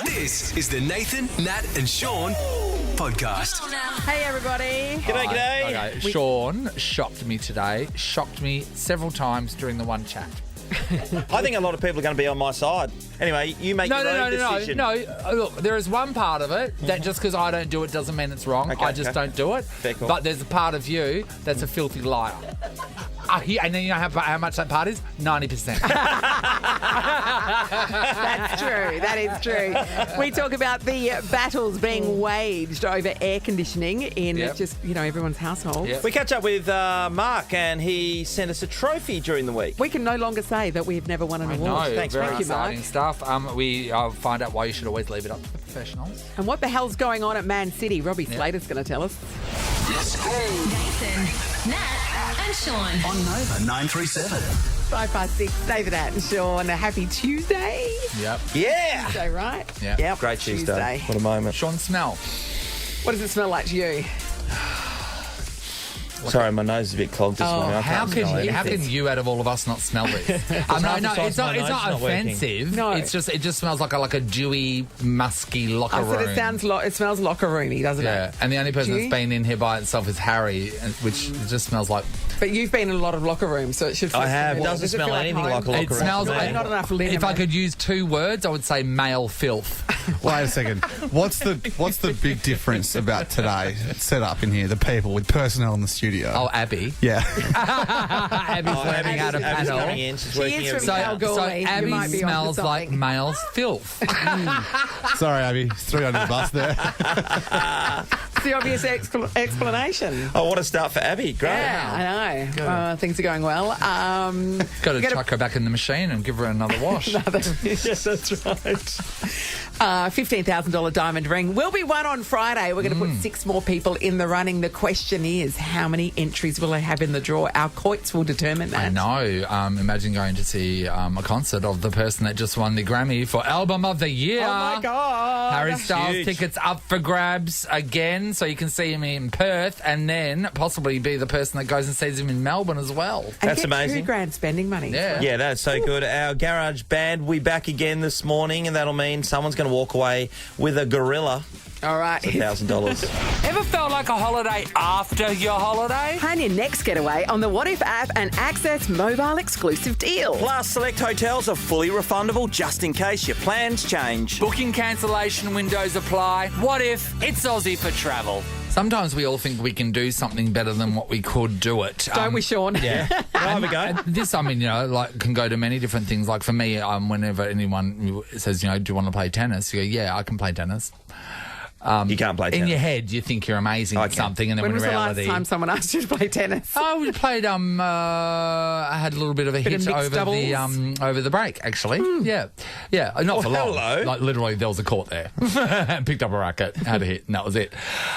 This is the Nathan, Nat and Sean podcast. Hey, everybody. G'day. Okay, Sean shocked me today. Shocked me several times during the one chat. I think a lot of people are going to be on my side. Anyway, you make your own decision. No. Look, there is one part of it that just because I don't do it doesn't mean it's wrong. Okay, I just don't do it. Fair call. But there's a part of you that's a filthy liar. And then you know how much that part is? 90%. That's true. That is true. We talk about the battles being waged over air conditioning in just, everyone's household. Yep. We catch up with Mark, and he sent us a trophy during the week. We can no longer say that we've never won an award. No, Thanks, very Mark. exciting stuff. We find out why you should always leave it up to the professionals. And what the hell's going on at Man City? Robbie Slater's going to tell us. Nathan, Nat and Sean. On Nova 937. 5 David, Nat and Sean. A happy Tuesday. Yep. Yeah! Tuesday, right? Yeah. Yep. Great Tuesday. What a moment. Sean, smell. What does it smell like to you? Sorry, my nose is a bit clogged this morning. I How can't smell can anything. you out of all of us not smell this? No, it's not offensive. No. It just smells like a dewy, musky locker I room. said it smells locker roomy, doesn't Yeah, it? and the only person Do that's you? been in here by itself is Harry, which just smells like... But you've been in a lot of locker rooms, so it should feel I have. familiar. It doesn't Does smell feel anything home? like a locker It room. smells to me. like... Not enough linen. If I could use 2 words, I would say male filth. Wait a second. What's the big difference about today? Set up in here, the people with personnel in the studio. Oh, Abby. Yeah. Abby's learning how to Abby's paddle. coming in. She's She working is every from So, day. Kalgoorlie. You Abby might be onto smells like something. male's filth. Sorry, Abby. Threw you under the bus there. It's the obvious explanation. Oh, what a start for Abby. Great. Yeah, I know. Things are going well. Got to chuck her back in the machine and give her another wash. Yes, that's right. $15,000 diamond ring will be won on Friday. We're going to put 6 more people in the running. The question is, how many entries will I have in the draw? Our courts will determine that. I know. Imagine going to see a concert of the person that just won the Grammy for Album of the Year. Oh, my God. Harry Styles Huge. tickets up for grabs again, so you can see him in Perth and then possibly be the person that goes and sees him in Melbourne as well. And That's get amazing. $2,000 spending money. Yeah. Yeah, that's so good. Our garage band, we back again this morning, and that'll mean someone's going to walk away with a gorilla. All right. $1,000. Ever felt like a holiday after your holiday? Plan your next getaway on the What If app and access mobile exclusive deals. Plus, select hotels are fully refundable just in case your plans change. Booking cancellation windows apply. What if it's Aussie for travel? Sometimes we all think we can do something better than what we could do it. Don't we, Sean? Yeah. Have a go. And this, can go to many different things. Like for me, whenever anyone says, do you want to play tennis? You go, yeah, I can play tennis. You can't play In tennis. your head, you think you're amazing I at can. something, and then When in was the last reality... time someone asked you to play tennis? Oh, we played. I had a little bit of a Bit of hit mixed over the break. Actually, yeah. Not for long. hello. Like literally, there was a court there. Picked up a racket, had a hit, and that was it.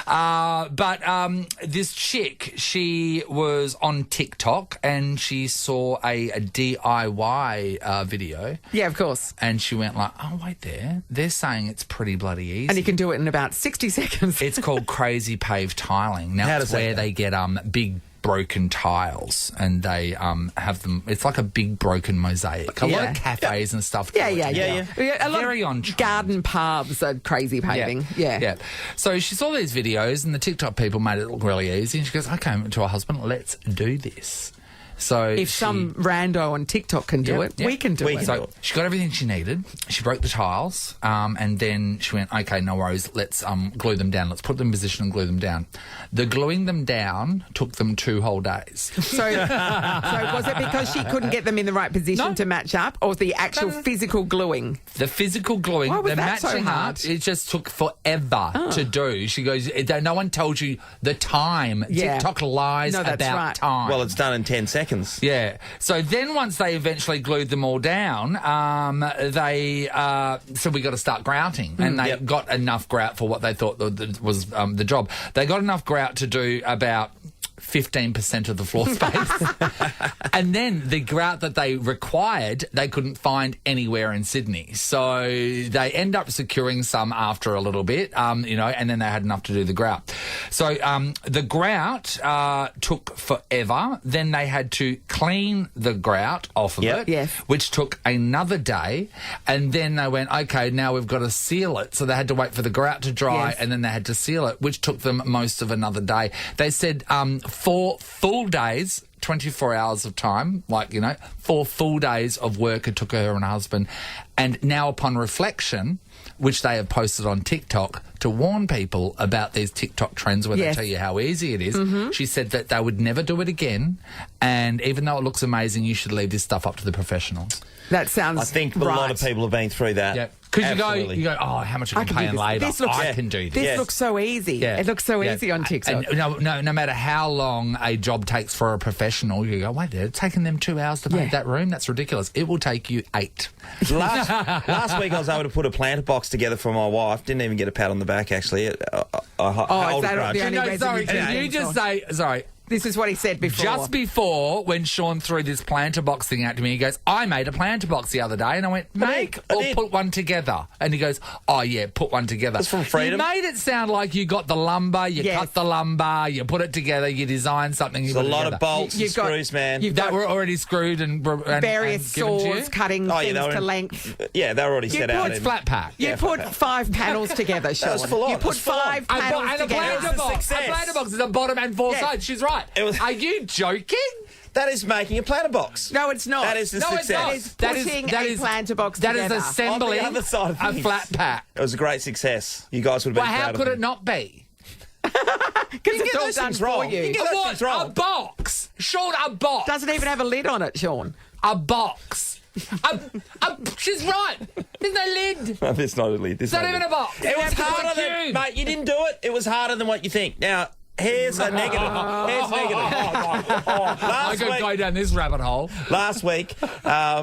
But this chick, she was on TikTok and she saw a DIY video, Yeah, of course. and she went like, "Oh wait, they're saying it's pretty bloody easy." And you can do it in about 60 seconds. It's called crazy paved tiling. Now, How it's does that where go? they get big broken tiles and they have them. It's like a big broken mosaic. A lot Yeah. of cafes and stuff. Yeah. do it. A lot Very of on trend. garden paths are crazy paving. Yeah. So she saw these videos and the TikTok people made it look really easy. And she goes, "Okay," to her husband, "let's do this." So If some rando on TikTok can do Yep, it, yep. we can do We it. can. So she got everything she needed. She broke the tiles, and then she went, "Okay, no worries. Let's glue them down. Let's put them in position and glue them down." The gluing them down took them 2 whole days. So was it because she couldn't get them in the right position No. to match up, or the actual physical gluing? The physical gluing, Why was the that so matching hard? up, it just took forever to do. She goes, "No one told you the time. Yeah. TikTok lies No, that's about right. time." Well, it's done in 10 seconds. Yeah. So then once they eventually glued them all down, they said, "We got to start grouting." And they got enough grout for what they thought was the job. They got enough grout to do about 15% of the floor space. And then the grout that they required, they couldn't find anywhere in Sydney. So they end up securing some after a little bit, and then they had enough to do the grout. So the grout took forever. Then they had to clean the grout off of it, Yes. which took another day. And then they went, okay, now we've got to seal it. So they had to wait for the grout to dry, and then they had to seal it, which took them most of another day. They said 4 full days, 24 hours of time, 4 full days of work it took her and her husband. And now upon reflection, which they have posted on TikTok to warn people about these TikTok trends where they tell you how easy it is, she said that they would never do it again. And even though it looks amazing, you should leave this stuff up to the professionals. That sounds I think a right. lot of people have been through that. Yeah. Because Absolutely. you go, oh, how much I can pay in do this. labour? This looks- I can do this. This looks so easy. Yeah. It looks so Yeah. easy on TikTok. And no matter how long a job takes for a professional, you go, wait, it's taking them 2 hours to paint that room? That's ridiculous. It will take you 8. Last week I was able to put a planter box together for my wife. Didn't even get a pat on the back, actually. Is that the only reason sorry, you did you it? just say, sorry. This is what he said before. Just before, when Sean threw this planter box thing out to me, he goes, I made a planter box the other day. And I went, make or put one together. And he goes, oh, yeah, put one together. It's from Freedom. You made it sound like you got the lumber, you cut the lumber, you put it together, you designed something. There's a lot of bolts and screws, man. That were already screwed and various given to you? saws cutting things to length. Yeah, they were already set out. It's flat pack. You put 5 panels together, Sean. was full on. You It put was full on. 5 panels And a together. planter box. A planter box is a bottom and 4 sides. She's right. Are you joking? That is making a planter box. No, it's not. That is the No, it's success. not. That is putting a planter box That together. is assembling On the other side of a things. flat pack. It was a great success. You guys would have been Well, how proud of could me. it not be? Because it's all those done things for wrong. you. You get those What? things wrong. A box. Sean, a box. Doesn't even have a lid on it, Sean. A box. She's right. There's no lid. It's not a lid. It's not even a box. It was It's a harder than... cube. Mate, you didn't do it. It was harder than what you think. Now... Here's a negative. Here's negative. I could go down this rabbit hole. Last week, I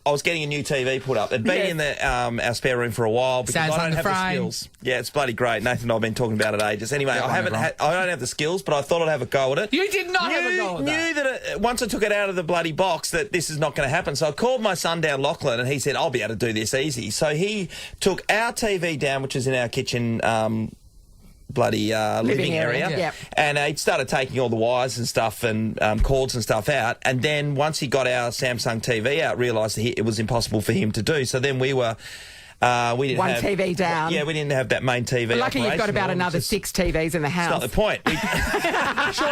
was getting a new TV put up. It'd been in the our spare room for a while because Sounds I don't like have the the frame. skills. Yeah, it's bloody great. Nathan and I've been talking about it ages. Anyway, I don't have the skills, but I thought I'd have a go at it. You did not have a go at that. Knew that once I took it out of the bloody box that this is not going to happen. So I called my son down, Lachlan, and he said, I'll be able to do this easy. So he took our TV down, which is in our kitchen living area. Yep. And he started taking all the wires and stuff and cords and stuff out. And then once he got our Samsung TV out, realised that it was impossible for him to do. So then we were... we didn't One have, TV down. Yeah, we didn't have that main TV. Lucky you've got about operational. another It's 6 TVs in the house. not the point. Sean,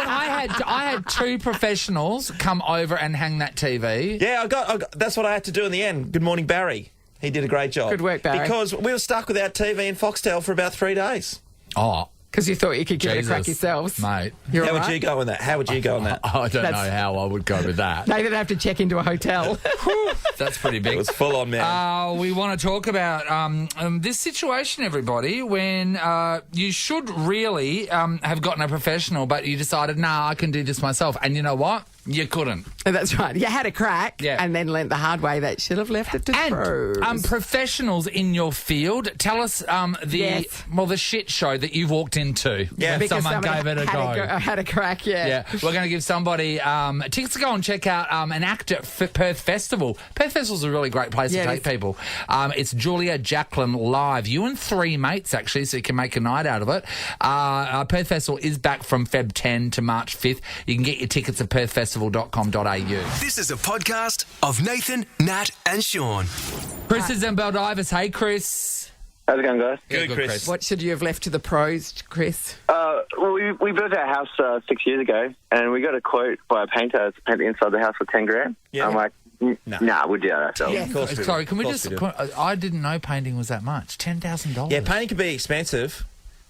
I had 2 professionals come over and hang that TV. Yeah, I got. That's what I had to do in the end. Good morning, Barry. He did a great job. Good work, Barry. Because we were stuck without TV and Foxtel for about 3 days. Oh, Because you thought you could give it a crack yourselves. mate. You're How all would right? you go on that? How would you go on that? I don't know That's- how I would go with that. They didn't have to check into a hotel. That's pretty It big. was full on, man. We want to talk about this situation, everybody, when you should really have gotten a professional, but you decided, nah, I can do this myself. And you know what? You couldn't. That's right. You had a crack and then learnt the hard way that should have left it to pros. And professionals in your field, tell us the shit show that you've walked into. Yeah. when Because someone gave it a go. had a crack, Yeah, we're going to give somebody tickets to go and check out an act at Perth Festival. Perth Festival's a really great place to take people. It's Julia Jacqueline live. You and 3 mates, actually, so you can make a night out of it. Perth Festival is back from Feb 10 to March 5th. You can get your tickets at perthfestival.com.au. This is a podcast of Nathan, Nat, and Sean. Chris is in Baldivis. Hey, Chris. How's it going, guys? Good, Chris. What should you have left to the pros, Chris? Well, we built our house 6 years ago, and we got a quote by a painter to paint the inside of the house for 10 grand. Yeah. I'm like, nah, we'll do that ourselves. Yeah. Of course we do. Sorry, can we Of just... course we do. I didn't know painting was that much. $10,000. Yeah, painting can be expensive.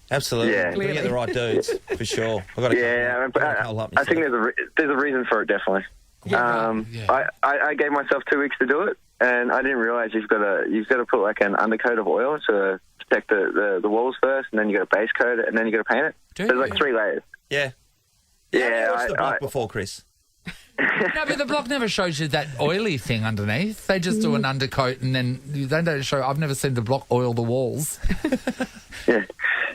Absolutely. Yeah. We get the right dudes, for sure. I've got to Yeah, but I think there's a reason for it, definitely. I gave myself 2 weeks to do it, and I didn't realise you've got to put like an undercoat of oil to protect the walls first, and then you got to base coat it, and then you got to paint it. There's like 3 layers. Yeah. Yeah, What's the block before, Chris? No, but the block never shows you that oily thing underneath. They just do an undercoat and then they don't show... I've never seen the block oil the walls. Yeah,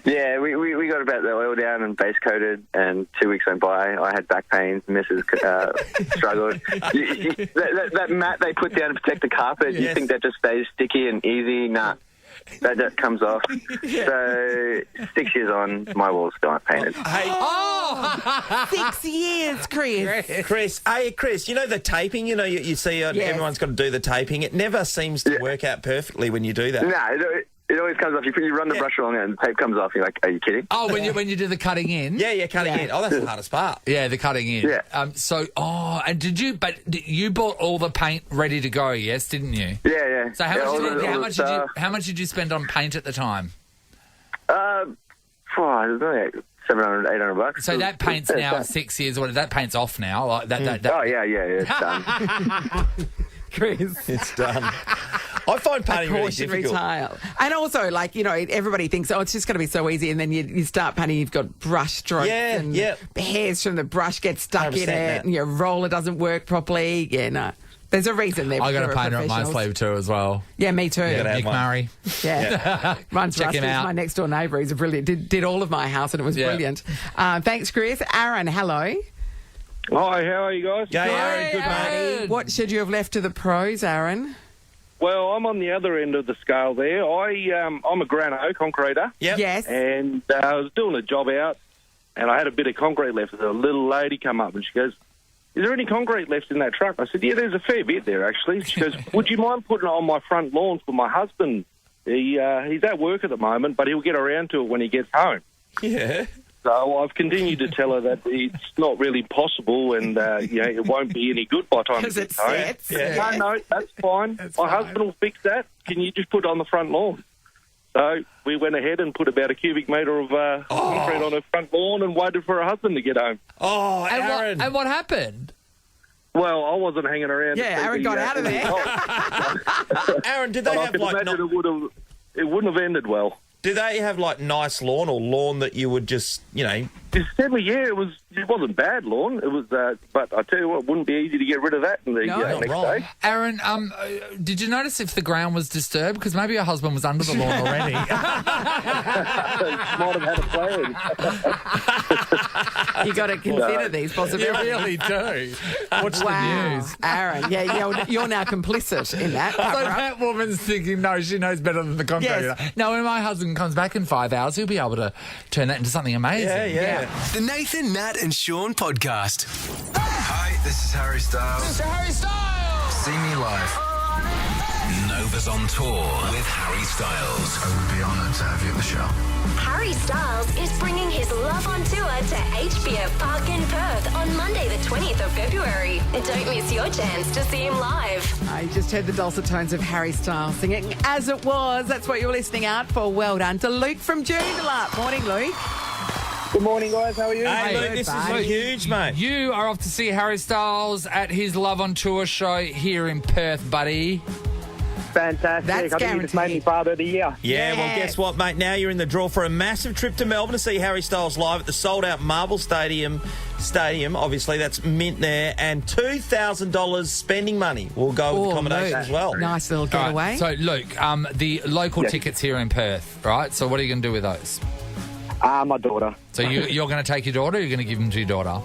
Yeah, we got about the oil down and base coated, and 2 weeks went by. I had back pains. Mrs. struggled. That mat they put down to protect the carpet, you think that just stays sticky and easy? Nah. That comes off. So 6 years on, my walls still aren't painted. Hey, 6 years, Chris. Chris, you know the taping? You know, you see everyone's got to do the taping. It never seems to work out perfectly when you do that. No, it always comes off. You run the brush along it and the tape comes off. You're like, are you kidding? Oh, when you do the cutting in? Yeah, cutting in. Oh, that's the hardest part. Yeah, the cutting in. Yeah. And you bought all the paint ready to go, yes, didn't you? Yeah. So how much did you spend on paint at the time? It was like $700, $800. So that paint's now 6 years. That paint's off now. Like that. Oh yeah, it's done. Chris. It's done. I find painting really difficult. Tile. And also, everybody thinks, it's just going to be so easy, and then you start painting, you've got brush strokes and the hairs from the brush get stuck in it, and your roller doesn't work properly. Yeah, no. There's a reason there. I got a painter at my sleeve too as well. Yeah, me too. Nick Murray. Yeah. Mine's Check Rusty. him out. My next door neighbour. He's a brilliant. Did all of my house, and it was brilliant. Thanks, Chris. Aaron, hello. Hi, how are you guys? Yeah, Aaron, good mate. What should you have left to the pros, Aaron? Well, I'm on the other end of the scale there. I'm a grano concreter. Yep. Yes. And I was doing a job out, and I had a bit of concrete left. And a little lady come up, and she goes, "Is there any concrete left in that truck?" I said, "Yeah, there's a fair bit there, actually." She goes, "Would you mind putting it on my front lawn for my husband? He's at work at the moment, but he'll get around to it when he gets home." Yeah. So I've continued to tell her that it's not really possible, and it won't be any good by the time he gets home. Sets. Yeah. No, that's fine. My husband will fix that. Can you just put it on the front lawn? So we went ahead and put about a cubic metre of concrete on her front lawn and waited for her husband to get home. Oh, Aaron. And what happened? Well, I wasn't hanging around. Yeah, Aaron got out of there. Aaron, did they have it wouldn't have ended well. Do they have nice lawn or lawn that you would just, December, it wasn't bad lawn. It was, but I tell you what, it wouldn't be easy to get rid of that in the next day. Aaron, did you notice if the ground was disturbed? Because maybe your husband was under the lawn already. Might have had a plan. You got to consider these possibilities. You really do. Watch the news. Aaron, you're now complicit in that. So that woman's thinking, no, she knows better than the concreter. Yes. No, when my husband comes back in 5 hours, he'll be able to turn that into something amazing. Yeah. The Nathan, Nat and Sean podcast. Hi, this is Harry Styles. Mr. Harry Styles! See me live. Nova's on tour with Harry Styles. I would be honoured to have you at the show. Harry Styles is bringing his Love on Tour to HBF Park in Perth on Monday the 20th of February. Don't miss your chance to see him live. I just heard the dulcet tones of Harry Styles singing As It Was. That's what you're listening out for. Well done to Luke from Joondalup. Morning, Luke. Good morning, guys. How are you? Hey, Luke, this is huge, mate. You are off to see Harry Styles at his Love on Tour show here in Perth, buddy. Fantastic. That's I think you just made me father of the year. Yeah, well, guess what, mate? Now you're in the draw for a massive trip to Melbourne to see Harry Styles live at the sold-out Marble Stadium. Obviously, that's mint there. And $2,000 spending money will go with accommodation as well. Nice little getaway. Right, so, Luke, the local tickets here in Perth, right? So what are you going to do with those? My daughter. So you're going to take your daughter or you're going to give them to your daughter?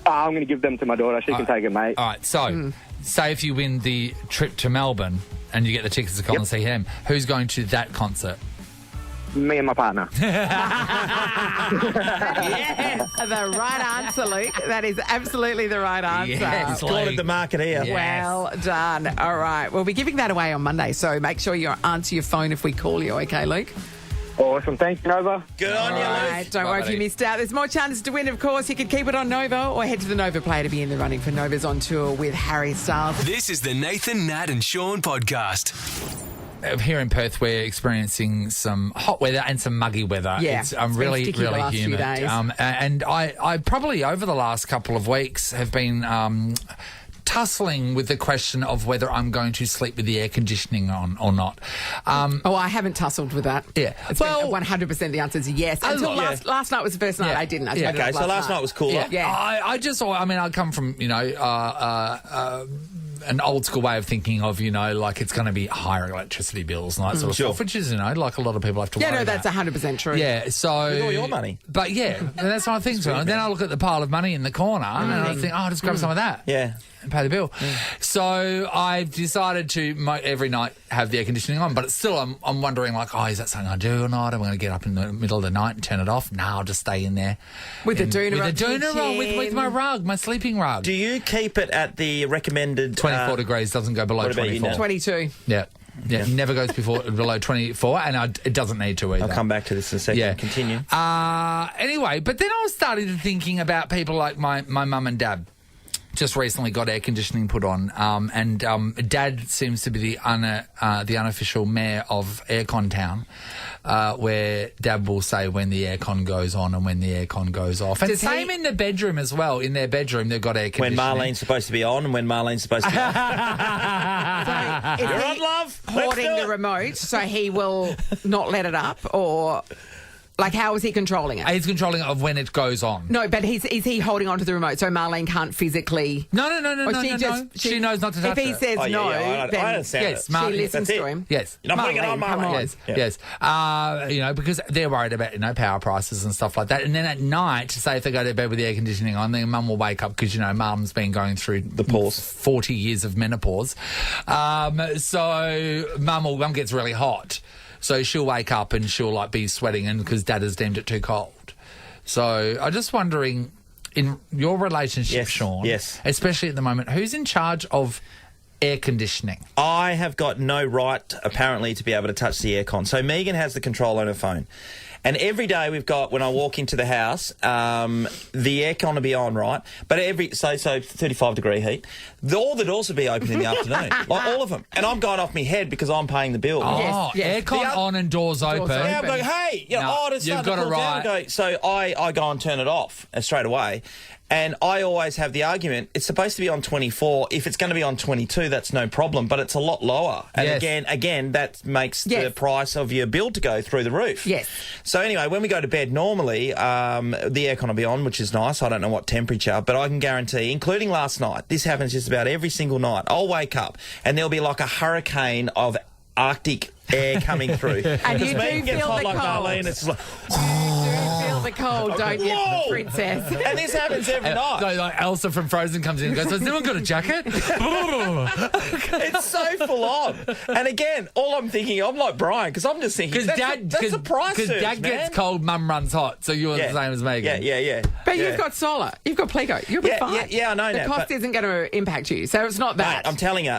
I'm going to give them to my daughter. She can take it, mate. All right, so say if you win the trip to Melbourne and you get the tickets to come and see him, who's going to that concert? Me and my partner. Yes, the right answer, Luke. That is absolutely the right answer. Yes, Called it the market here. Yes. Well done. All right. We'll be giving that away on Monday, so make sure you answer your phone if we call you, okay, Luke? Awesome. Thanks, Nova. Good on you, All Luke. right, don't Bye, worry if buddy. you missed out. There's more chances to win, of course. You can keep it on Nova or head to the Nova Player to be in the running for Nova's on tour with Harry Styles. This is the Nathan, Nat and Sean podcast. Here in Perth, we're experiencing some hot weather and some muggy weather. Yeah, it's it's been really, sticky the really last few humid. days. And I probably over the last couple of weeks have been tussling with the question of whether I'm going to sleep with the air conditioning on or not. I haven't tussled with that. Yeah. It's Well- 100% the answer is yes. Until last night was the first night I didn't. I Yeah. tried it Okay, so last night was cooler. Yeah. I come from, an old school way of thinking of, like it's going to be higher electricity bills and that sort of stuff, which is, like a lot of people have to worry about. that's 100% true. Yeah, so... With all your money. But yeah, that's what I think. So. And then I look at the pile of money in the corner and I think, I'll just grab some of that. Yeah. And pay the bill. So I've decided to every night have the air conditioning on, but it's still I'm wondering is that something I do or not? Am I going to get up in the middle of the night and turn it off? No, I'll just stay in there with the doona on with my rug, my sleeping rug. Do you keep it at the recommended 24 degrees? Doesn't go below 24. 22. Yeah. Yeah, never goes below 24, and it doesn't need to either. I'll come back to this in a second. Yeah. Continue. Anyway, but then I was starting thinking about people like my mum and dad. Just recently got air conditioning put on, and Dad seems to be the unofficial mayor of Aircon Town, where Dad will say when the aircon goes on and when the aircon goes off. And same in the bedroom as well. In their bedroom, they've got air conditioning. When Marlene's supposed to be on and when Marlene's supposed to be off. So you're on, love. Hoarding the remote, so he will not let it up, or... Like, how is he controlling it? He's controlling it of when it goes on. No, but is he holding onto the remote so Marlene can't physically... No. She knows not to touch it. If he says I understand yes, she listens to him. Yes. You're not putting it on, Marlene. Yes. Because they're worried about, power prices and stuff like that. And then at night, say if they go to bed with the air conditioning on, then Mum will wake up because, Mum's been going through the pause 40 years of menopause. So Mum gets really hot. So she'll wake up and she'll be sweating, and because Dad has deemed it too cold. So I'm just wondering, in your relationship, Sean, especially at the moment, who's in charge of air conditioning? I have got no right, apparently, to be able to touch the aircon. So Megan has the control on her phone. And every day we've got, when I walk into the house, the aircon will be on, right? But so 35-degree heat. All the doors will be open in the afternoon, like all of them. And I'm going off my head because I'm paying the bill. Oh, yes. Aircon on and doors open. Yeah, I'm like, hey, it's you've got to cool down. So I go and turn it off straight away. And I always have the argument, it's supposed to be on 24. If it's going to be on 22, that's no problem, but it's a lot lower. And again, that makes the price of your bill to go through the roof. Yes. So anyway, when we go to bed normally, the aircon will be on, which is nice. I don't know what temperature, but I can guarantee, including last night, this happens just about every single night. I'll wake up and there'll be like a hurricane of Arctic air coming through. And you do feel the cold. Marlene, it's like... feel the cold, don't you, princess? And this happens every night. So, Elsa from Frozen comes in and goes, has anyone got a jacket? It's so full on. And again, all I'm thinking, I'm like Brian, because I'm just thinking, that's a price surge, because Dad gets cold, Mum runs hot, so you're the same as Megan. Yeah. But you've got solar. You've got Pleco. You'll be fine. Yeah, I know that. The cost isn't going to impact you, so it's not that. Mate, I'm telling you,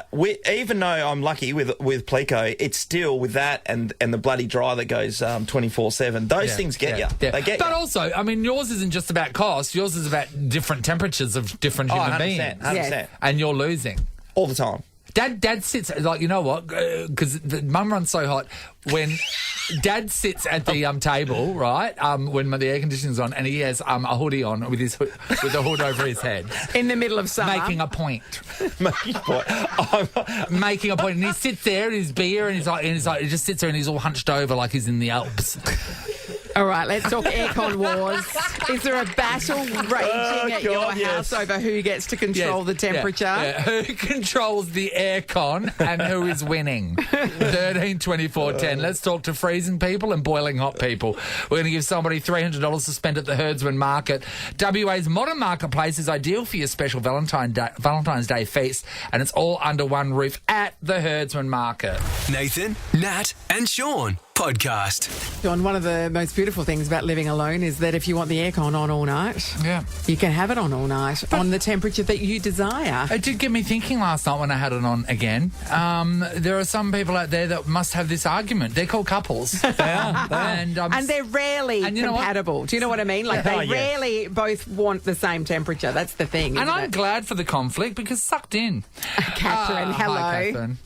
even though I'm lucky with Pleco, it's still with that and the bloody dryer that goes 24/7. Those things get you. They get you. But also, I mean, yours isn't just about cost. Yours is about different temperatures of different human 100%, beings. 100%. Yes. And you're losing. All the time. Dad sits, you know what? Because Mum runs so hot. When Dad sits at the table, right, when the air conditioning's on, and he has a hoodie on with the hood over his head. In the middle of summer. Making a point. Making a point. And he sits there in his beer, and he's like, he just sits there and he's all hunched over like he's in the Alps. All right, let's talk aircon wars. Is there a battle raging at your house over who gets to control the temperature? Yeah. Who controls the aircon and who is winning? 13, 24, 10. Let's talk to freezing people and boiling hot people. We're going to give somebody $300 to spend at the Herdsman Market. WA's modern marketplace is ideal for your special Valentine's Day feast, and it's all under one roof at the Herdsman Market. Nathan, Nat and Sean podcast. John, one of the most beautiful things about living alone is that if you want the aircon on all night, you can have it on all night on the temperature that you desire. It did get me thinking last night when I had it on again. There are some people out there that must have this argument. They're called couples. They are. And they're rarely compatible. Do you know what I mean? Like, they rarely both want the same temperature. That's the thing. And I'm glad for the conflict because sucked in. Catherine, hello. Hi, Catherine.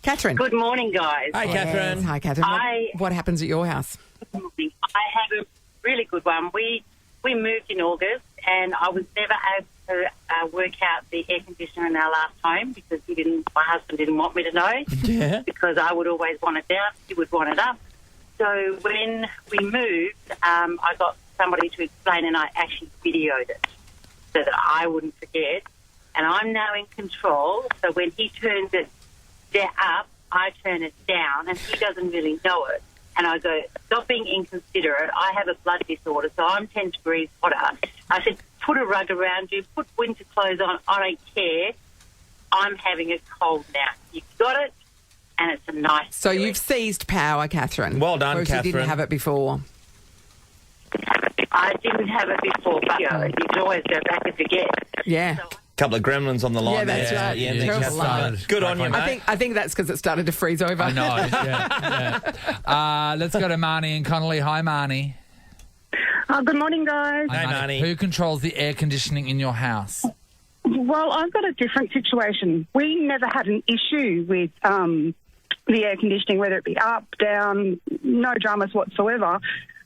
Catherine. Good morning, guys. Hi, Catherine. Hi, Catherine. What happens at your house? I had a really good one. We moved in August, and I was never able to work out the air conditioner in our last home because my husband didn't want me to know. Yeah. Because I would always want it down, he would want it up. So when we moved, I got somebody to explain, and I actually videoed it so that I wouldn't forget. and I'm now in control. So when he turns it up, I turn it down, and he doesn't really know it. And I go, stop being inconsiderate. I have a blood disorder, so I'm 10 degrees hotter. I said, put a rug around you, put winter clothes on. I don't care. I'm having a cold now. You've got it, and it's a nice So feeling. you've seized power, Catherine. Well done, whereas Catherine. you didn't have it before. I didn't have it before, but you can always go back and forget. Yeah. Couple of gremlins on the line. Yeah, that's there. right. Yeah, Terrible Catherine. line. Good on you, mate. I think that's because it started to freeze over. I know. Yeah. Let's go to Marnie and Connolly. Hi, Marnie. Good morning, guys. Hey, Marnie. Who controls the air conditioning in your house? Well, I've got a different situation. We never had an issue with the air conditioning, whether it be up, down, no dramas whatsoever.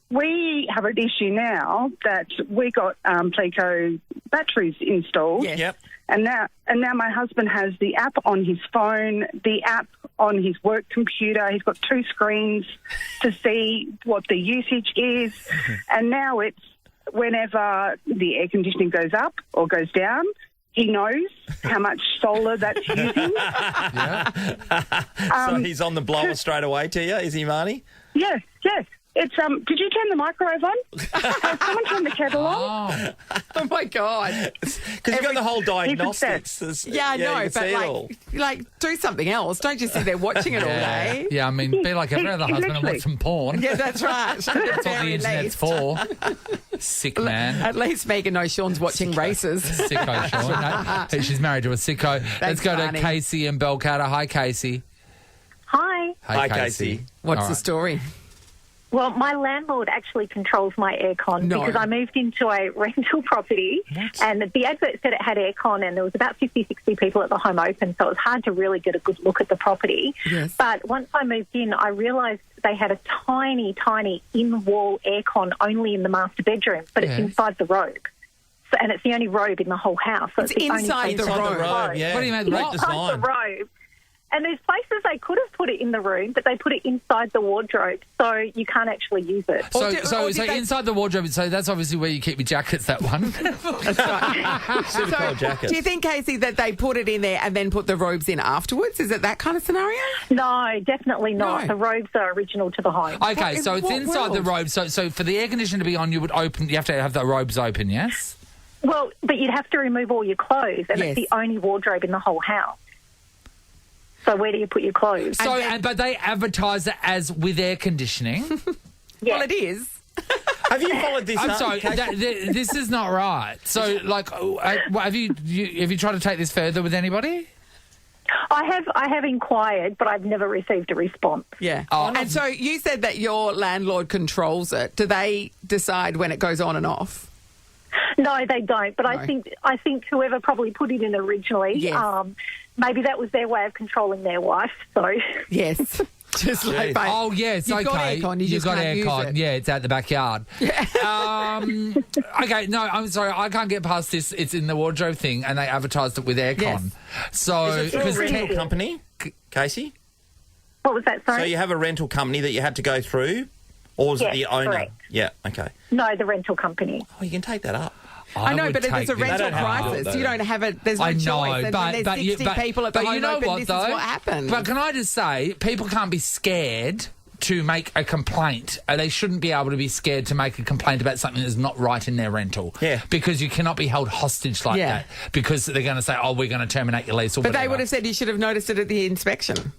We have an issue now that we got Chiko batteries installed. Yes. Yep. And now my husband has the app on his phone, the app on his work computer. He's got 2 screens to see what the usage is. And now it's whenever the air conditioning goes up or goes down, he knows how much solar that's using. So he's on the blower straight away to you, is he, Marnie? Yes. It's did you turn the microwave on? Has someone turned the kettle on? Oh, my God. Because you've got the whole diagnostics. Yeah, I know, you can see it all. but like, do something else. Don't just sit there watching it all day. Yeah, I mean, be like every other husband and literally- watch some porn. Yeah, that's right. That's what the internet's for. Sick man. At least Megan knows Sean's watching races. Sicko, Sean. No, she's married to a sicko. Let's go to funny. Casey and Belcata. Hi, Casey. Hi. Hi, Casey. What's All the right. story? Well, my landlord actually controls my aircon No. because I moved into a rental property and the advert said it had aircon and there was about 50, 60 people at the home open, so it was hard to really get a good look at the property. Yes. But once I moved in, I realised they had a tiny, tiny in-wall aircon only in the master bedroom, but Yes. it's inside the robe. So, and it's the only robe in the whole house. So It's the only inside place the in robe. Robe, yeah. What do you mean? Great What? inside the design. robe. And there's places they could have put it in the room, but they put it inside the wardrobe, so you can't actually use it. So, Or did so they- inside the wardrobe, so that's obviously where you keep your jackets, that one. That's right. Super cold jackets. Do you think, Casey, that they put it in there and then put the robes in afterwards? Is it that kind of scenario? No, definitely not. No. The robes are original to the home. Okay, What- so it's what inside the world? robe. So for the air conditioner to be on, you have to have the robes open, yes? Well, but you'd have to remove all your clothes, and Yes. it's the only wardrobe in the whole house. So where do you put your clothes? So, but they advertise it as with air conditioning. Yeah. Well, it is. Have you followed this I'm up, sorry, Casey? this is not right. So, like, have you tried to take this further with anybody? I have inquired, but I've never received a response. Yeah. Oh. And so you said that your landlord controls it. Do they decide when it goes on and off? No, they don't. But No. I think whoever probably put it in originally, Yes. maybe that was their way of controlling their wife. So Yes. Just like, babe, Oh, yes, you've okay. got aircon, you You've just got can't use aircon. it. Yeah, it's out the backyard. Okay, no, I'm sorry. I can't get past this. It's in the wardrobe thing, and they advertised it with aircon. Yes. So, Is it through a because rental company, Casey? what was that? Sorry. So you have a rental company that you had to go through? Or was it Yes, the owner? correct. Yeah, okay. No, the rental company. Oh, you can take that up. I know, would but there's take a this rental don't have to do it, crisis. though. You don't have it. There's no I know, choice. And but when there's 60 but people at the but home you know open, what, this though? is what happens. But can I just say, people can't be scared to make a complaint. They shouldn't be able to be scared to make a complaint about something that's not right in their rental. Yeah. Because you cannot be held hostage like Yeah. that. Because they're going to say, oh, we're going to terminate your lease or But whatever. they would have said you should have noticed it at the inspection.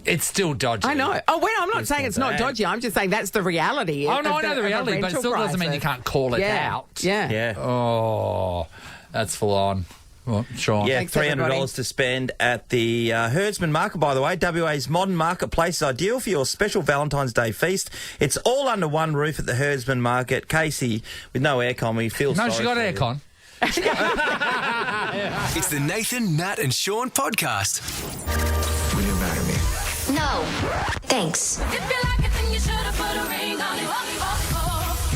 It's still dodgy. I know. Oh, well, I'm not saying it's not bad. dodgy. I'm just saying that's the reality. Oh, no, of I know the of a reality, but it rental still doesn't mean you crisis. can't call it Yeah. out. Yeah. Yeah. Oh, that's full on. Well, Sean. Yeah, Thanks, $300 everybody. to spend at the Herdsman Market, by the way. WA's modern marketplace is ideal for your special Valentine's Day feast. It's all under one roof at the Herdsman Market. Casey, with no aircon, we feel No, sorry she got for you. aircon. It's the Nathan, Nat and Sean podcast. Will you marry me? No. Thanks.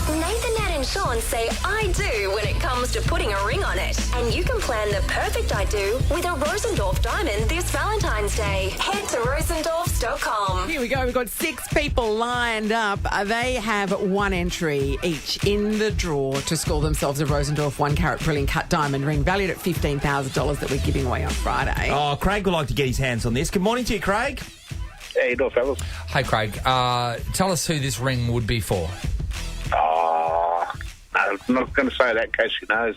Nathan, Nat and Sean say I do when it comes to putting a ring on it. And you can plan the perfect I do with a Rosendorff diamond this Valentine's Day. Head to rosendorffs.com. Here we go. We've got 6 people lined up. They have 1 entry each in the draw to score themselves a Rosendorff 1 carat brilliant cut diamond ring valued at $15,000 that we're giving away on Friday. Oh, Craig would like to get his hands on this. Good morning to you, Craig. How you doing, fellas? Hey, Craig. Tell us who this ring would be for. I'm not going to say that in case she knows.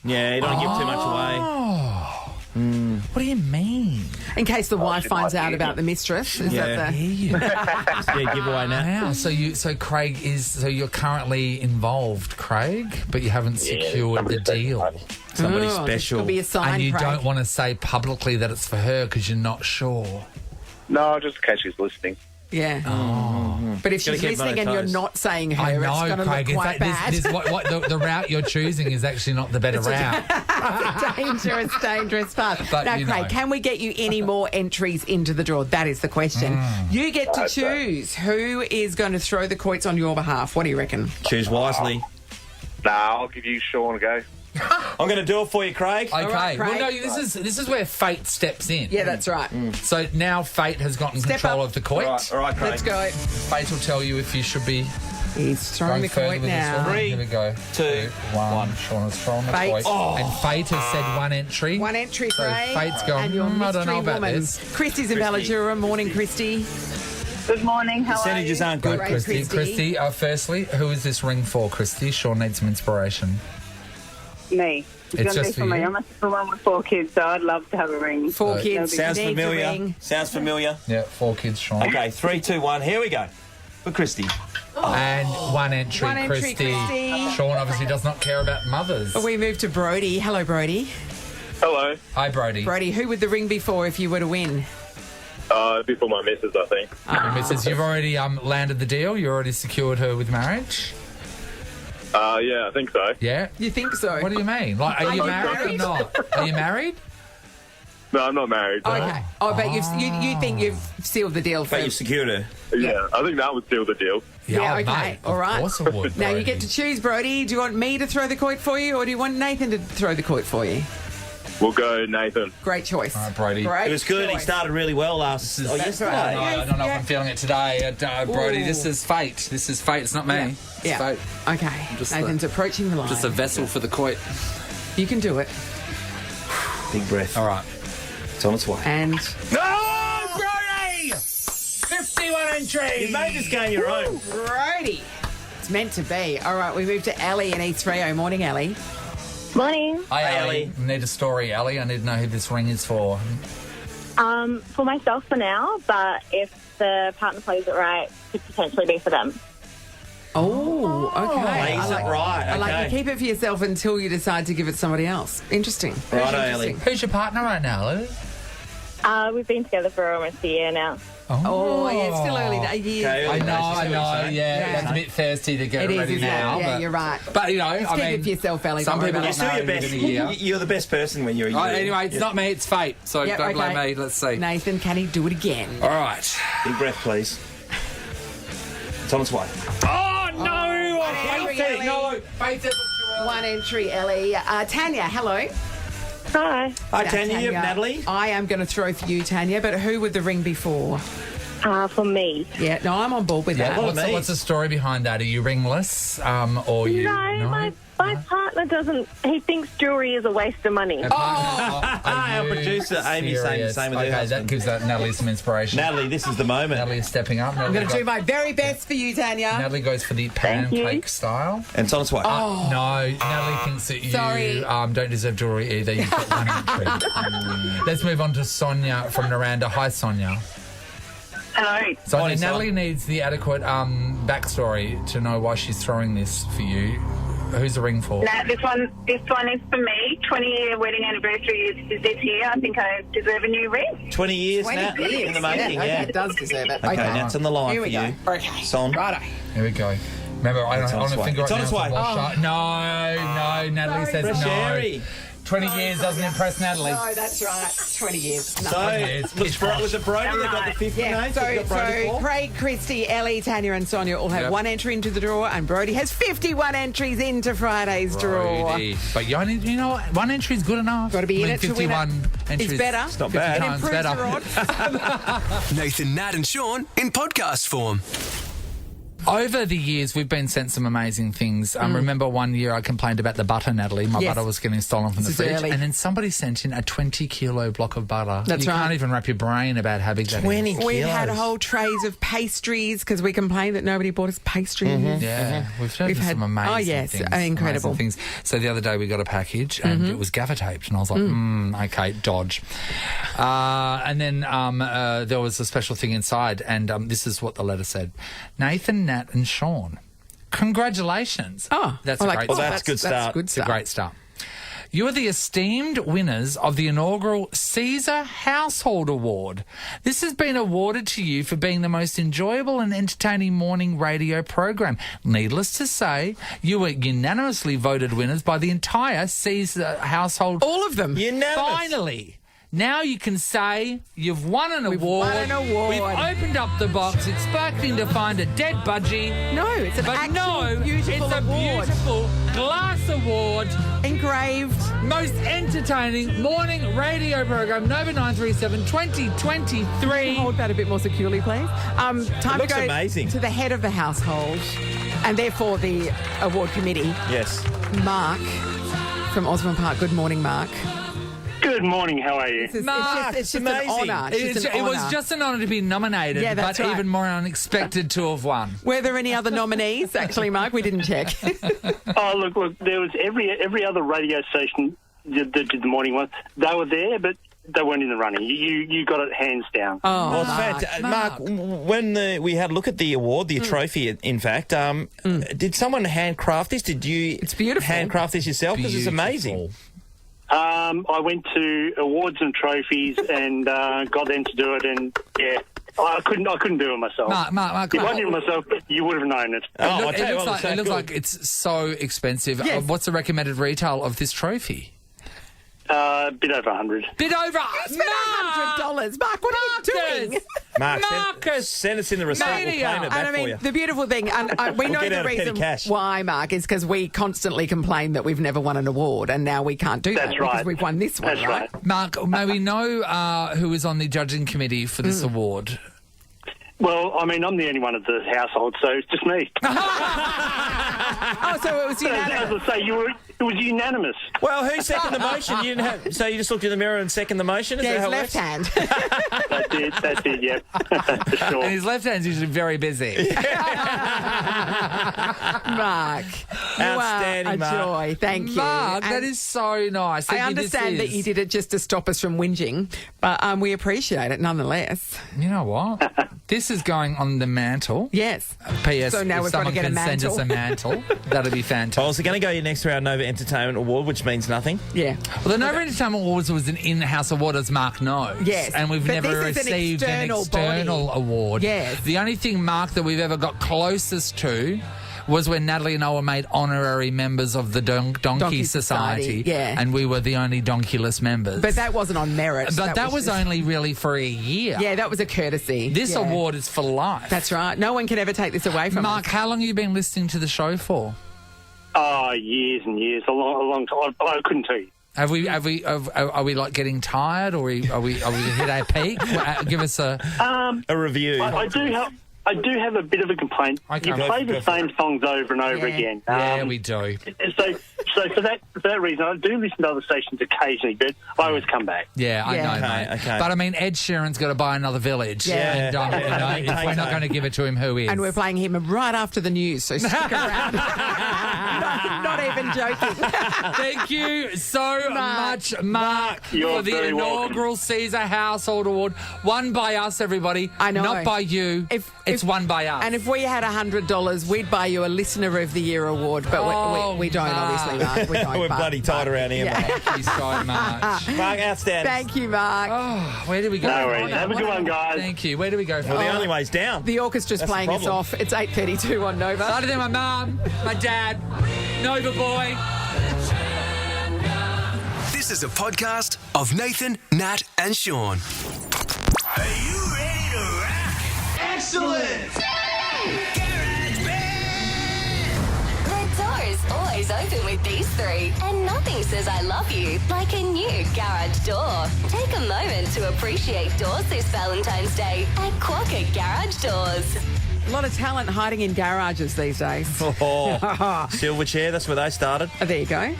Yeah, you don't want to give too much away. What do you mean? In case the wife finds out about the mistress. Is that the... Yeah, giveaway now. Wow. So Craig you're currently involved, Craig, but you haven't secured the deal. Somebody special. Could be a sign, And you Craig. don't want to say publicly that it's for her because you're not sure. No, just in case she's listening. Yeah. But if she's keep them on listening and her you're toes. not saying her, I it's know, going to Craig. look In quite fact, bad. the route you're choosing is actually not the better route. dangerous path. But Now, you Craig, know. can we get you any more entries into the draw? That is the question. You get to choose who is going to throw the quotes on your behalf. What do you reckon? Choose wisely. No, I'll give you Sean a go. I'm going to do it for you, Craig. Okay. right, Well, Craig. no, this is where fate steps in. Yeah, that's right. So now fate has gotten Step control up. of the quote. All right, Craig. Let's go. Fate will tell you if you should be He's throwing going the further quote with this now. one. Here we go. 2, 1. Sean has thrown the Fate. quote. And fate has said 1 entry. 1 entry, So Craig. Fate's going, and your I mystery don't know about woman. this. Christy's in Ballajura. Morning, Christy. Good morning. How Percentages aren't good. Great, Christy. Christy. Firstly, who is this ring for, Christy? Sean needs some inspiration. Me. It's just for you. I'm a single one with 4 kids, so I'd love to have a ring. 4 kids. Sounds needs a familiar. ring. Sounds familiar. Yeah, 4 kids, Sean. Okay, 3, 2, 1. Here we go. For Christy. And 1 entry, 1 entry, Christy. Christy. Sean obviously does not care about mothers. We move to Brody. Hello, Brody. Hello. Hi, Brody. Brody, who would the ring be for if you were to win? Before my missus, I think. Mrs. You've already landed the deal? You already secured her with marriage? Yeah, I think so. Yeah? You think so? What do you mean? Like, are you married or not? Are you married? No, I'm not married. Okay. Oh, but you think you've sealed the deal for But you've secured her. Yeah, I think that would seal the deal. Yeah, oh, okay. Mate, All right. Of course it would, Now you Brody. get to choose, Brody. Do you want me to throw the quote for you or do you want Nathan to throw the quote for you? We'll go Nathan. Great choice. All right, Brody. Great It was good. He choice. started really well yesterday. right. I don't know Yeah. if I'm feeling it today, Brody. Ooh. This is fate. This is fate. It's not me. It's Yeah. fate. Okay. Just Nathan's approaching the line. Just a vessel for the quote. You can do it. Big breath. All right. It's on its way. And Oh, Brody! 51 entries! You made this game your own. Brody. It's meant to be. All right, we move to Ellie in East Rio. Morning, Ellie. Morning. Hi, Ellie. Ellie. I need a story, Ellie. I need to know who this ring is for. For myself for now, but if the partner plays it right, could potentially be for them. Oh, okay. Plays it right. I like you Okay. keep it for yourself until you decide to give it to somebody else. Interesting. Very Righto, interesting. Ellie. Who's your partner right now, Ellie? We've been together for almost a year now. Oh, yeah, it's still early days. Okay, I know, Yeah. It's a bit thirsty to get It it is, ready isn't now. it? Yeah, but, you're right. But, you know, Just I keep mean... it for yourself, Ellie. some Don't worry people about You're it. still your No, best. within a year. You're the best person when you're a year. Anyway, it's not me, it's fate. So Yep, don't blame okay. me. Let's see. Nathan, can he do it again? All right. Big breath, please. It's on its way. Oh, no! entry, Faith, Ellie. no! Faith, One entry, Ellie. Tanya, hello. Hi. Hi, Now, Tanya. You have Natalie. I am going to throw for you, Tanya, but who would the ring be for? For me. Yeah, no, I'm on board with that. What's the story behind that? Are you ringless? Or you... No, my partner doesn't. He thinks jewellery is a waste of money. Our producer, Amy, saying the same with her Okay, that husband. gives Natalie some inspiration. Natalie, this is the moment. Natalie is stepping up. I'm going to do my very best for you, Tanya. Natalie goes for the Thank you. pancake style. And it's on its way. No, Natalie thinks that you Sorry. don't deserve jewellery either. You've got one entry. Let's move on to Sonia from Naranda. Hi, Sonia. Hello. So Morning, Natalie needs the adequate backstory to know why she's throwing this for you. Who's the ring for? Now, this one is for me. 20-year wedding anniversary is this year. I think I deserve a new ring. 20 years 20 now years. in the making, Okay, yeah. it does deserve it. Okay, now it's on the line Here for we go. you. Okay. Son. Righto. Here we go. Remember, I It's don't on want its to way. finger It's it on now. its way. No, Natalie says Fresh no. airy. 20 years doesn't impress Natalie. No, that's right. 20 years. So, Nothing. was it Brody that got the 50 Yeah, names? so Got Brody for? Craig, Christy, Ellie, Tanya and Sonia all have Yep. one entry into the draw, and Brody has 51 entries into Friday's draw. Brody. But you know what? One entry is good enough. Got to be in it to win 51 it. entries. It's better. It's not 50 bad. times Improves better. your odds. Nathan, Nat, and Sean in podcast form. Over the years, we've been sent some amazing things. Remember one year I complained about the butter, Natalie. My Yes. butter was getting stolen from the This is fridge. early. And then somebody sent in a 20-kilo block of butter. That's you right. can't even wrap your brain about how big that is. 20 kilos. We've had whole trays of pastries because we complained that nobody bought us pastries. Yeah, we've We've had had- some amazing oh, yes, things. incredible. Amazing things. So the other day we got a package and it was gaffer taped, and I was like, okay, dodge. And then there was a special thing inside, and this is what the letter said: Nathan, Nat, and Sean, congratulations. Oh, that's I a like great that. start. That's good start. good It's a great start. You are the esteemed winners of the inaugural Caesar Household Award. This has been awarded to you for being the most enjoyable and entertaining morning radio program. Needless to say, you were unanimously voted winners by the entire Caesar household. All of them. Unanimous. Finally. Now you can say you've won an award. won an award. We've opened up the box expecting to find a dead budgie. No, it's an But actual no, beautiful it's a award. beautiful glass award. Engraved. Most entertaining morning radio program, Nova 937 2023. Hold that a bit more securely, please. Time to looks go amazing. to the head of the household, and therefore the award committee, Yes. Mark from Osborne Park. Good morning, Mark. Good morning, how are you? It's just an amazing. honour. It was just an honour to be nominated, Yeah, but that's right. even more unexpected to have won. Were there any other nominees? Actually, Mark, we didn't check. Oh, look, there was every other radio station that did the morning one. They were there, but they weren't in the running. You got it hands down. Oh, Well, it's Mark. fantastic. Mark, when we had a look at the award, the trophy, in fact, did someone handcraft this? Did you It's beautiful. handcraft this yourself? Because it's amazing. I went to awards and trophies and got them to do it, and yeah, I couldn't do it myself. Mark, If I did it myself, you would have known it. Oh, it looks like it's so expensive. Yes. What's the recommended retail of this trophy? A bit over 100. Bit over Spent $100. Mark, what are you doing? Mark, Marcus! send us in the receipt. We'll Mania. claim it back And I for mean, you. the beautiful thing, and we know get the out a petty reason cash. why, Mark, is because we constantly complain that we've never won an award, and now we can't do that That's right. because we've won this one, That's right. Mark, may we know who is on the judging committee for this award? Well, I mean, I'm the only one of the household, so it's just me. Oh, so it was unanimous. As I say, it was unanimous. Well, who seconded the motion? You didn't have, so you just looked in the mirror and seconded the motion? Is Yeah, that his how it left works? hand. That's it, yeah. For sure. And his left hand's usually very busy. Mark, you Outstanding, are a Mark. joy. Thank you. Mark, And that is so nice. I Thank you. understand that you did it just to stop us from whinging, but we appreciate it nonetheless. You know what? This is going on the mantle. Yes. P.S. So now if we've got to someone get a can send us a mantle, that'd be fantastic. Oh, is it going to go next to our Nova Entertainment Award, which means nothing? Yeah. Well, the Nova Entertainment Awards was an in-house award, as Mark knows. Yes, And we've but never this is an received an external external body. award. Yes. The only thing, Mark, that we've ever got closest to was when Natalie and I were made honorary members of the Donkey Society. Yeah. And we were the only donkeyless members. But that wasn't on merit. But that was just- only really for a year. Yeah, that was a courtesy. This Yeah. award is for life. That's right. No one can ever take this away from Mark, us. how long have you been listening to the show for? Oh, years and years, a long time. I couldn't tell you. Are we like getting tired, or are we hit our peak? Give us a review. I do have a bit of a complaint. Okay. You play the same songs over and over again. Yeah, we do. So for that reason, I do listen to other stations occasionally, but I always come back. Yeah, I know, mate. Okay. But I mean, Ed Sheeran's got to buy another village. Yeah. And if we're not going to give it to him, who is? And we're playing him right after the news, so stick around. not even joking. Thank you so much, Mark, You're for the very inaugural Caesar Household Award. Won by us, everybody. I know. Not by you. It's won by us. And if we had $100, we'd buy you a Listener of the Year award, but we don't, obviously, Mark. We don't. We're but- bloody tight around here, Yeah. Mark. Thank you so much. Mark, outstanding. Thank you, Mark. Oh, where do we go? No worries. Have a good one, guys. Thank you. Where do we go from Well, the there? only way's down. The orchestra's That's the playing us problem. off. It's 8:32 on Nova. Started there, my mum, my dad, Nova boy. This This is a podcast of Nathan, Nat, and Sean. Are you ready to rock? Excellent! The door's always open with these three, and nothing says I love you like a new garage door. Take a moment to appreciate doors this Valentine's Day at Quokka Garage Doors. A lot of talent hiding in garages these days. Oh, Silverchair, that's where they started. Oh, there you go.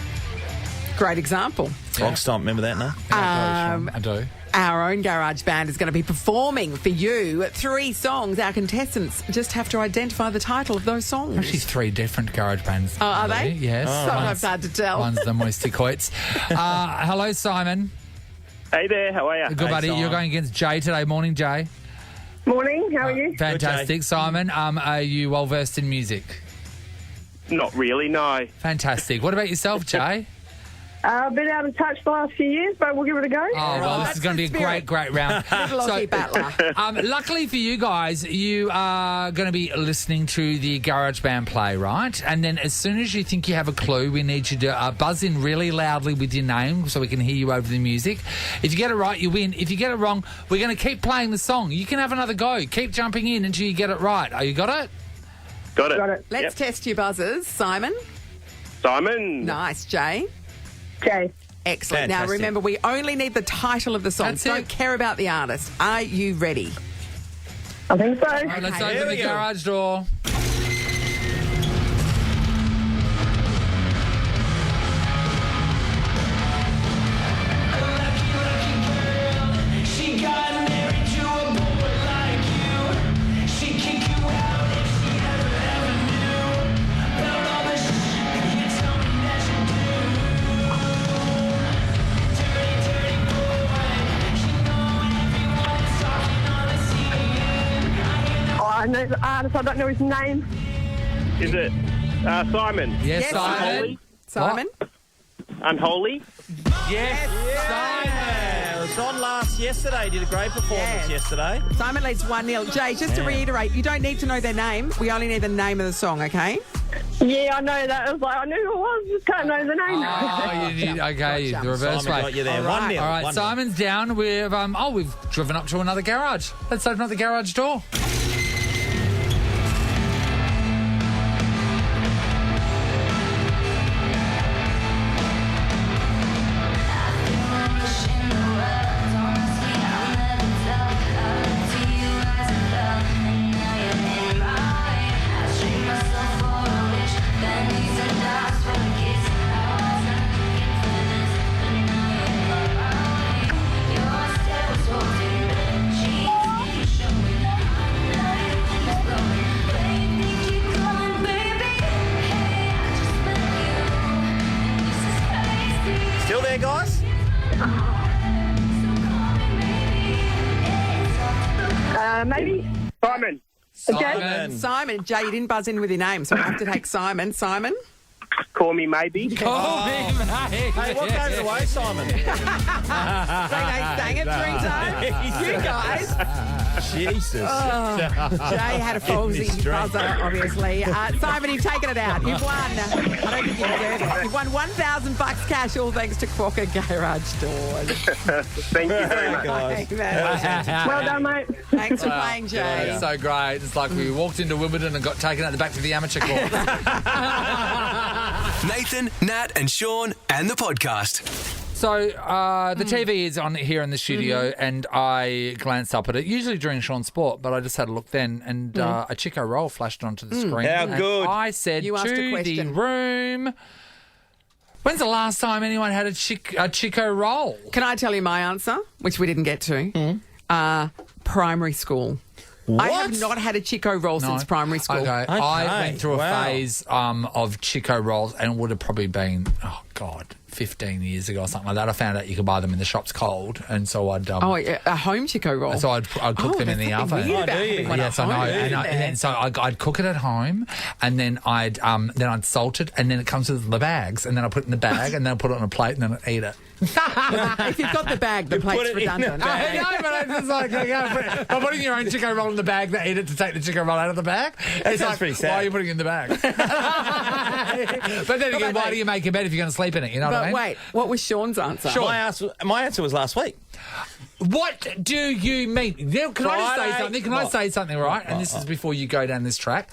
Great example. Rock Stomp, remember that, no? I do. Our own garage band is going to be performing for you 3 songs. Our contestants just have to identify the title of those songs. Actually, 3 different garage bands. Oh, are they? Yes. Sometimes hard to tell. One's the Moisty Coits. Hello, Simon. Hey there, how are you? Good, buddy. Simon. You're going against Jay today. Morning, Jay. Morning, how are you? Fantastic. Simon, are you well versed in music? Not really, no. Fantastic. What about yourself, Jay? I've been out of touch the last few years, but we'll give it a go. Oh, well, this is going to be a great round. Little Aussie battler. Luckily for you guys, you are going to be listening to the garage band play, right? And then as soon as you think you have a clue, we need you to buzz in really loudly with your name so we can hear you over the music. If you get it right, you win. If you get it wrong, we're going to keep playing the song. You can have another go. Keep jumping in until you get it right. Oh, you got it? Got it. Let's test your buzzers. Simon? Simon. Nice. Jay? Jay. Excellent. Fantastic. Now, remember, we only need the title of the song. That's Don't it. care about the artist. Are you ready? I think so. All right, let's Okay, open the we go. garage door. I know the artist, I don't know his name. Is it Simon? Yes, Yes, Simon. Simon? Unholy? Yes, It was on yesterday. Did a great performance yesterday. Simon leads 1-0. Jay, just to reiterate, you don't need to know their name. We only need the name of the song, okay? Yeah, I know that. I was like, I knew who it was, just can't know the name. Oh, you did. Okay, the reverse Simon way. got you there. All right. 1-0. All right, 1-0. Simon's down. We've driven up to another garage. Let's open up the garage door. Still there, guys? Maybe. Simon. Simon. Jay, you didn't buzz in with your name, so I have to take Simon. Simon? Call me maybe. Call me, mate. Hey, what gave it away, Simon? They sang it 3 times. You guys. Jesus. Jay had a falsy buzzer, obviously. Simon, you've taken it out. You've won. I don't think you deserve it. You've won $1,000 cash, all thanks to Quokka Garage Doors. Thank you very much. Guys. Well done, mate. Thanks for playing, Jay. It's so great. It's like we walked into Wimbledon and got taken out the back to the amateur court. Nathan, Nat, and Sean, and the podcast. So the TV is on here in the studio, and I glanced up at it, usually during Sean's Sport, but I just had a look then, and a Chiko roll flashed onto the screen. How and good. I said You asked a to the question. room, when's the last time anyone had a Chiko roll? Can I tell you my answer, which we didn't get to? Primary school. I have not had a Chiko roll since primary school. Okay. I went through a Wow. phase of Chiko rolls, and it would have probably been, 15 years ago or something like that. I found out you could buy them in the shops cold, and so I'd... a home Chiko roll. So I'd cook them in the there's oven. something weird about having one Yes, at I know. home, And, isn't there? then so I'd cook it at home, and then I'd salt it, and then it comes with the bags, and then I put it in the bag, and then I put it on a plate, and then I eat it. If you've got the bag, the plate's redundant. I know, but it's just like, by putting your own Chiko roll in the bag, they eat it to take the Chiko roll out of the bag. It's sounds like, pretty sad. why are you putting it in the bag? But then again, why do you make your bed if you're going to sleep sleep in it. You know what I But mean? wait, what was Sean's answer? My answer was last week. What do you mean? Now, can I just say Friday. something? Can I say something, right? And this is before you go down this track.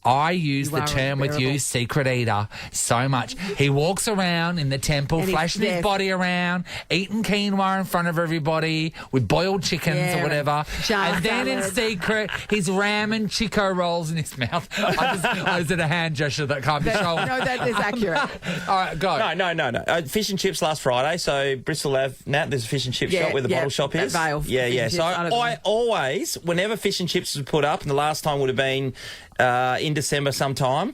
I use You the are term with you, unbearable. secret eater, so much. He walks around in the temple, And he's- flashing his yes. body around, eating quinoa in front of everybody with boiled chickens Yeah, or whatever. jar And then in salad. secret, he's ramming Chiko rolls in his mouth. I just did a hand gesture that can't be shown. No, that is accurate. All right, go. No. Fish and chips last Friday. So Bristol Ave, Nat, there's a fish and chip Yeah, shop where the yeah, bottle shop at is. Vale, Yeah, fish yeah. and So chips, I don't I know. always, whenever fish and chips was put up, and the last time would have been in December sometime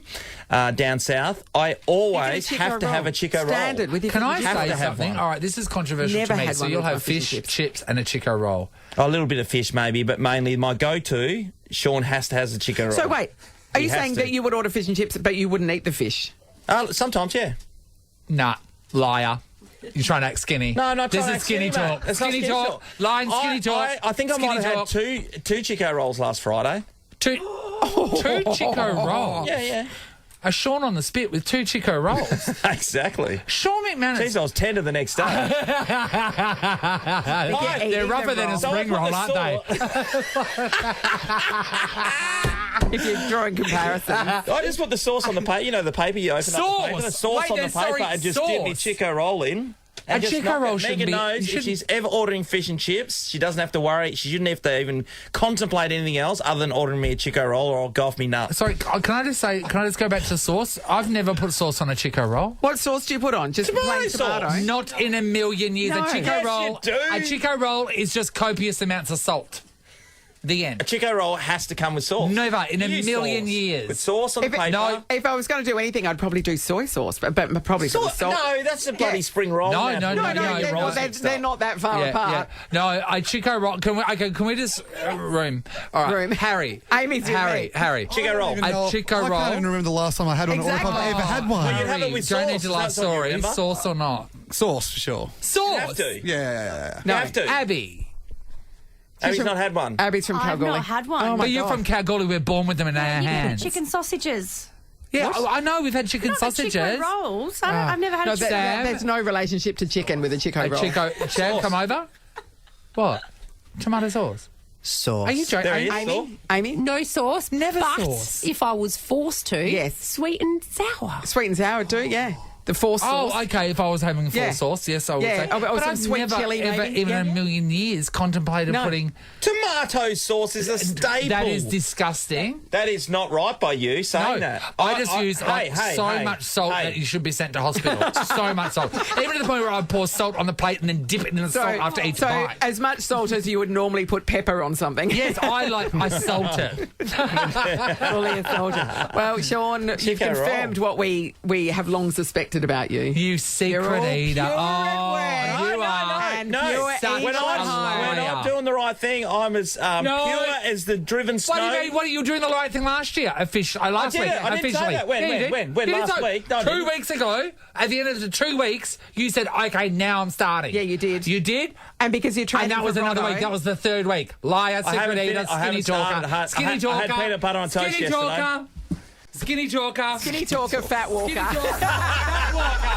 down south, I always You get a have to Chiko have a roll. Chico roll. Standard with your Can I fish and say chips. something? All right, this is controversial Never to me. had So one you'll with my have fish and fish, chips, and a Chiko roll. A little bit of fish maybe, but mainly my go-to, Sean has to have a Chico roll. So wait, are He you has saying to. that you would order fish and chips, but you wouldn't eat the fish? Sometimes, yeah. Nah, liar. You're trying to act skinny. No, not This trying to is act skinny skinny, talk. mate. It's not Skinny skinny talk. talk. Lying skinny talk. I think I Skinny might have talk. had two Chico rolls last Friday. Two Chiko rolls. Yeah. A Sean on the spit with 2 Chiko rolls. Exactly. Sean McManus. Jeez, I was tender the next day. They're rougher than a spring roll, aren't they? If you're drawing comparisons. I just put the sauce on the paper. You know, the paper you open up the paper, the sauce Wait, on the no, paper, sorry, and just dip my sauce. Chico roll in. A And just Chico knock roll it. shouldn't Megan be- knows you if shouldn't- she's ever ordering fish and chips, she doesn't have to worry. She shouldn't have to even contemplate anything else other than ordering me a Chico roll or I'll go off me nuts. Sorry, can I just go back to sauce? I've never put sauce on a Chico roll. What sauce do you put on? Just plain Tomato tomato? Not in a million years. No. A Chico Yes, roll. you do. A Chico roll is just copious amounts of salt. The end. A Chico roll has to come with sauce. Never in a Use million sauce. years. With sauce on the paper. No. If I was going to do anything, I'd probably do soy sauce, but probably for the salt. No, that's a bloody Yeah. spring roll. No, now. no, they're not that far apart. No, a Chico roll. Can we just room? All right, Room. Harry. Amy's with me. Harry. Chico roll. A Chico I roll. can't even remember the last time I had one or if Exactly. I've ever had one. Well, you'd have it with Don't sauce. need to lie. That's what you Sorry, remember. sauce or not? Sauce, for sure. Sauce. You have to. Yeah. You have to. Abby. Abby's not had one. Abby's from I've Kalgoorlie. not had one. Oh my But you're God. from Kalgoorlie. We're born with them in our You put hands. chicken sausages. Yeah, I know. We've had chicken Not the sausages. Chico rolls. I've never had No, a chicken Sam. there's no relationship to chicken with a Chico roll. Chico, Chad, come over. What? Tomato sauce. Sauce. Are you joking? There he is. Amy? Amy? No sauce. Never but sauce. if I was forced to, Yes. sweet and sour. Sweet and sour too, yeah. The force sauce. Oh, okay. If I was having full Yeah. sauce, yes, I would Yeah, say. or But some I've sweet never, chilli ever, maybe. even Yeah. a million years, contemplated No. putting. Tomato sauce is a staple. That is disgusting. That is not right by you saying No, that. I just use hey, much salt that you should be sent to hospital. So much salt. Even to the point where I pour salt on the plate and then dip it in the salt after each so bite. as much salt as you would normally put pepper on something. Yes, I salt it. Fully salted. Well, Sean, you've Chico confirmed what we have long suspected about you. You You're secret all eater. pure Oh, at work. you are. And No, pure such when eater at I'm home. doing the right thing, I'm as pure as the driven snow. What do you mean? What are you doing the right thing last year? Last did week. it. I didn't say officially. that. When? Yeah, you did. When? You did Last so. week? No, I 2 didn't. weeks ago, at the end of the 2 weeks, you said, okay, now I'm starting. Yeah, you did. You did? And because you're training And that was for another Bravo. week. That was the 3rd week. Liar, I secret haven't eater, finished- I skinny haven't started. talker. Skinny I talker. had peanut butter on toast Skinny yesterday. talker. Skinny talker. Skinny talker, fat walker. Skinny talker. Fat walker.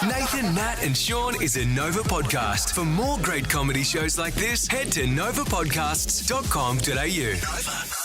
Nathan, Nat, and Sean is a Nova podcast. For more great comedy shows like this, head to novapodcasts.com.au.